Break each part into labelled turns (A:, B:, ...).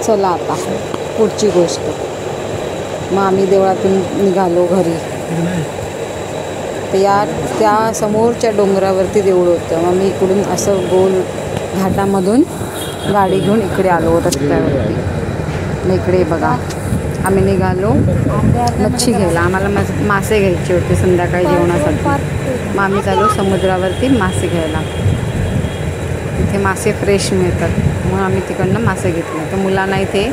A: चला आता पुढची गोष्ट. मग आम्ही देवळातून निघालो घरी. तर त्या समोरच्या डोंगरावरती देऊळ होतं. मग मी इकडून असं गोल घाटामधून गाडी घेऊन इकडे आलो रस्त्यावरती. मग इकडे बघा आम्ही निघालो मच्छी घ्यायला. आम्हाला मासे घ्यायचे होते संध्याकाळी जेवणासाठी. मग आम्ही चालू समुद्रावरती मासे घ्यायला. इथे मासे फ्रेश मिळतात. मग आम्ही तिकडनं मासे घेतले. तर मुलांना इथे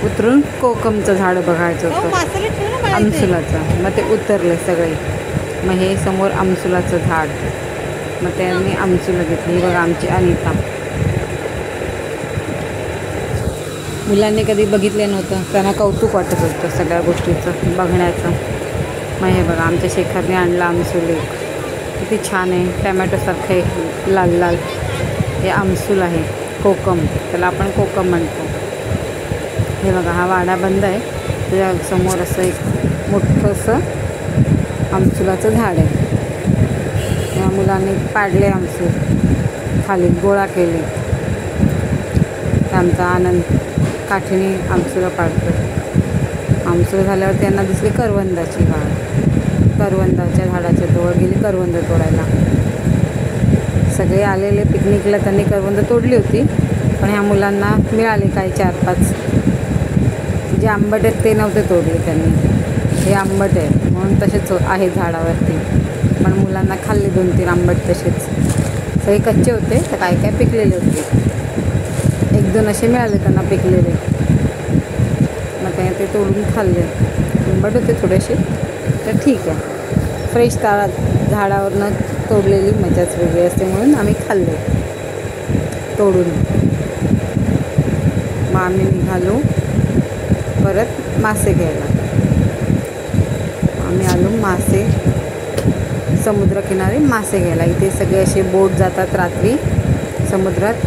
A: उतरून कोकमचं झाड बघायचं होतं, आमसुलाचं. मग ते उतरले सगळे. मग हे समोर आमसुलाचं झाड. मग त्यांनी आमसुलं घेतली. बघा आमची अनिता. मुलांनी कधी बघितलं नव्हतं, त्यांना कौतुक वाटत होतं सगळ्या गोष्टीचं बघण्याचं. मग हे बघा आमच्या शेखरने आणलं आमसूल एक. किती छान आहे, टॅमॅटोसारखं आहे लाल लाल. हे आमसूल आहे, कोकम, त्याला आपण कोकम म्हणतो. हे बघा हा वाडा बंद आहे. त्याच्या समोर असं एक मोठंसं आमसुलाचं झाड आहे. या मुलांनी पाडले आमसूल, खाली गोळा केले. आमचा आनंद काठीने आमसुलं पाडतो. आमसुलं झाल्यावर त्यांना दिसली करवंदाची वाढ. करवंदाच्या झाडाच्या जवळ गेली करवंद तोडायला. सगळे आलेले पिकनिकला त्यांनी करवंद तोडली होती. पण ह्या मुलांना मिळाले काही 4-5. जे आंबट आहेत ते नव्हते तोडले त्यांनी. हे आंबट आहे म्हणून तसेच आहे झाडावरती. पण मुलांना खाल्ले 2-3 आंबट तसेच. सगळे कच्चे होते तर काय काय पिकलेले होते. 1-2 असे मिळाले त्यांना पिकलेले. मग त्याने ते तोडून खाल्ले. आंबट होते थोडेसे तर ठीक आहे. फ्रेश झाडावरनं तोडलेली मजाच वेगळी असते म्हणून आम्ही खाल्ले तोडून. मग आम्ही निघालो परत मासे घ्यायला. आम्ही आलो मासे समुद्रकिनारी मासे घ्यायला. इथे सगळे असे बोट जातात रात्री समुद्रात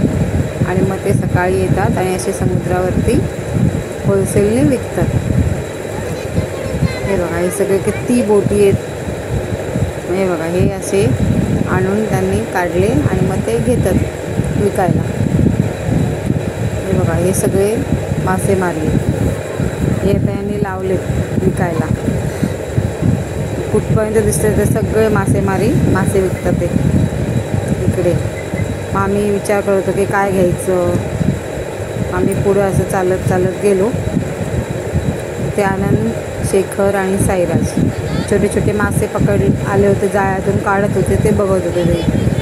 A: आणि मग ते सकाळी येतात आणि असे समुद्रावरती होलसेलने विकतात. हे बघा हे सगळे किती बोटी आहेत. हे बघा हे असे आणून त्यांनी काढले आणि मग ते घेतात विकायला. हे बघा हे सगळे मासेमारी हे आता यांनी लावलेत विकायला. कुठपर्यंत दिसते ते सगळे मासे विकतात ते इकडे. मग आम्ही विचार करत होतो की काय घ्यायचं. आम्ही पुढे असं चालत चालत गेलो. ते आनंद, शेखर आणि साईराज छोटे छोटे मासे आले होते, जाळ्यातून काढत होते, ते बघत होते ते.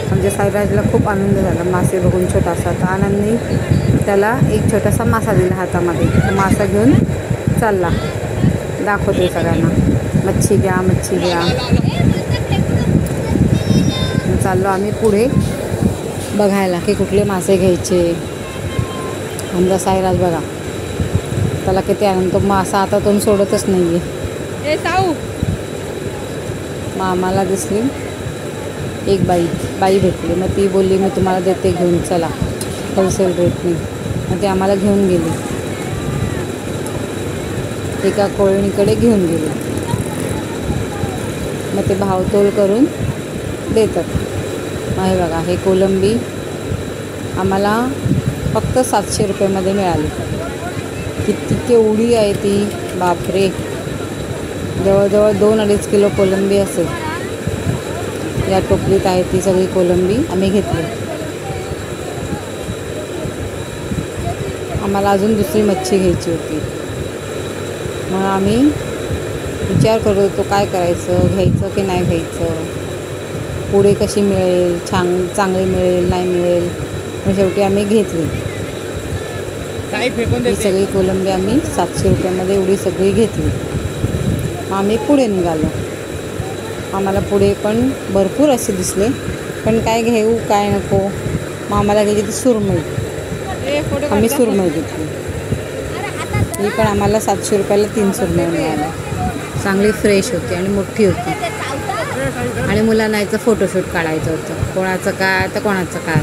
A: म्हणजे साईराजला खूप आनंद झाला मासे बघून छोटासा. तर आनंदने त्याला एक छोटासा मासा दिला हातामध्ये. तो मासा घेऊन चालला, दाखवते सगळ्यांना मच्छी घ्या मच्छी घ्या. चाललो आम्ही पुढे बघायला की कुठले मासे घ्यायचे. आमचा साईराज बघा त्याला किती आनंद. तो मासा आता तो सोडतच नाही आहे. मग आम्हाला दिसली एक बाई भेटली. मग ती बोलली मी तुम्हाला देते घेऊन चला होलसेल रेटने. मग ते आम्हाला घेऊन गेली, एका कोळणीकडे घेऊन गेली. मग ते भावतोल करून देतात. मग हे बघा हे कोलंबी आम्हाला फक्त 700 रुपयामध्ये मिळाली. किती केवढी आहे ती, बापरे. जवळजवळ 2-2.5 किलो कोलंबी असेल. या टोपलीत आहे ती सगळी कोलंबी आम्ही घेतली. आम्हाला अजून दुसरी मच्छी घ्यायची होती. मग आम्ही विचार करत होतो काय करायचं, घ्यायचं की नाही घ्यायचं, पुढे कशी मिळेल, चांगली मिळेल नाही मिळेल. मग शेवटी आम्ही घेतली. ही सगळी कोलंबी आम्ही 700 रुपयामध्ये एवढी सगळी घेतली. मग आम्ही पुढे निघालो. आम्हाला पुढे पण भरपूर असे दिसले, पण काय घेऊ काय नको. मग आम्हाला घ्यायची ती सुरमई. आम्ही सुरमई घेतली. ही पण आम्हाला 700 रुपयाला 3 सुरमई मिळाल्या. चांगली फ्रेश होती आणि मोठी होती. आणि मुलांना याचं फोटोशूट काढायचं होतं. कोणाचं काय तर कोणाचं काय.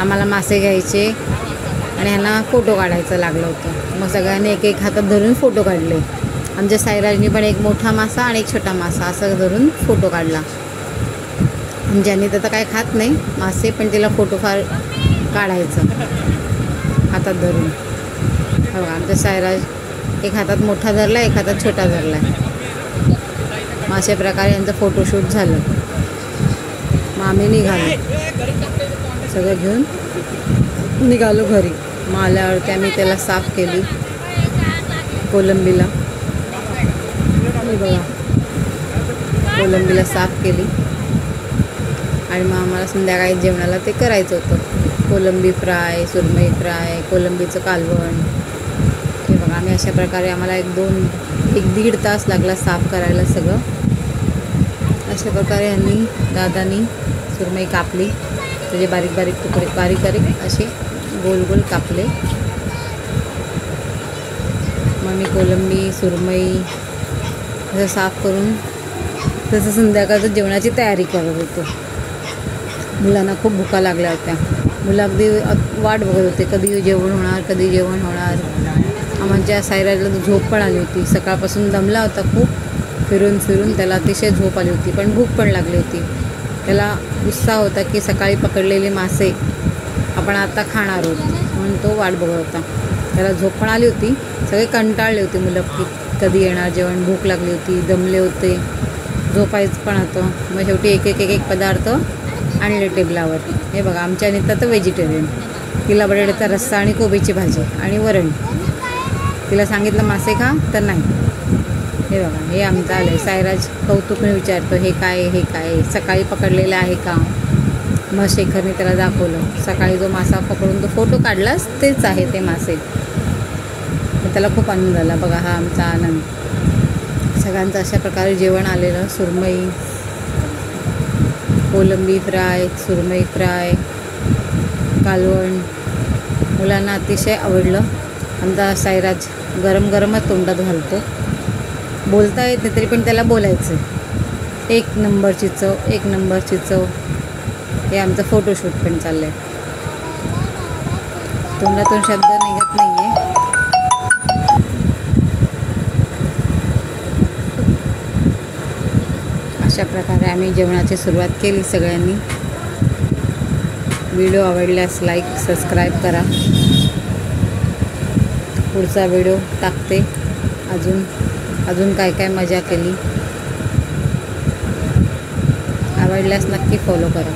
A: आम्हाला मासे घ्यायचे आणि ह्यांना फोटो काढायचं लागलं होतं. मग सगळ्यांनी एक हातात धरून फोटो काढले. आमच्या साईराजनी पण एक मोठा मासा आणि एक छोटा मासा असं धरून फोटो काढला. ज्यांनी तर काय खात नाही मासे, पण तिला फोटो फार काढायचं हातात धरून. बघा आमचा सायराज एक हातात मोठा धरला, एक हातात छोटा धरला. मग अशा प्रकारे यांचं फोटोशूट झालं. मग आम्ही निघालो, सगळं घेऊन निघालो घरी. मग आल्यावरती आम्ही त्याला साफ केली कोलंबीला. बघा कोलंबीला साफ केली आणि मग आम्हाला संध्याकाळी जेवणाला ते करायचं होतं. कोलंबी फ्राय, सुरमई फ्राय, कोलंबीचं कालवण. हे बघा आम्ही अशा प्रकारे आम्हाला एक दीड तास लागला साफ करायला सगळं. अशा प्रकारे दादानी सुरमई कापली, त्याचे बारीक बारीक तुकडे बारीक बारीक असे गोल गोल कापले. मग मी कोलंबी सुरमई असं साफ करून तसं संध्याकाळचं जेवणाची तयारी करत होतो. मुलांना खूप भुका लागल्या होत्या. मुलं अगदी वाट बघत होते, कधी जेवण होणार, कधी जेवण होणार. आमच्या सायराजला झोप पण आली होती. सकाळपासून दमला होता खूप, फिरून फिरून त्याला अतिशय झोप आली होती, पण भूक पण लागली होती. त्याला उत्साह होता की सकाळी पकडलेले मासे आपण आता खाणार आहोत, म्हणून तो वाट बघत होता. त्याला झोप पण आली होती. सगळे कंटाळले होते मुलं की कधी येणार जेवण, भूक लागली होती, दमले होते, झोपायचं पण होतं. मग शेवटी एक पदार्थ आणले टेबलावर. हे बघा आमच्या अनिता तर व्हेजिटेरियन, तिला बटाट्याचा रस्सा आणि कोबीची भाजी आणि वरण. तिला सांगितलं मासे खा तर नाही. हे बघा हे आमचं आलं आहे. सायराज कौतुकने विचारतो हे काय सकाळी पकडलेलं आहे का. मग शेखरने त्याला दाखवलं, सकाळी जो मासा पकडून तो फोटो काढलास तेच आहे ते मासे. मग त्याला खूप आनंद झाला. बघा हा आमचा आनंद. सगळ्यांचं अशा प्रकारे जेवण आलेलं. सुरमई, कोलंबी फ्राय, सुरमई फ्राय, कालवण. मुलांना अतिशय आवडलं. आमचा सायराज गरम गरमच तोंडात घालतो. बोलता येत नाही तरी पण त्याला बोलायचं, एक नंबरची चव, एक नंबरची चव. हे आमचं फोटोशूट पण चाललं आहे. तोंडातून शब्द निघत नाही आहे. अशा प्रकारे आम्ही जेवणाची सुरुवात केली सगळ्यांनी. व्हिडिओ आवडल्यास लाईक सबस्क्राईब करा. पुढचा व्हिडिओ टाकते. अजून काय मजा केली आवडल्यास नक्की फॉलो करा.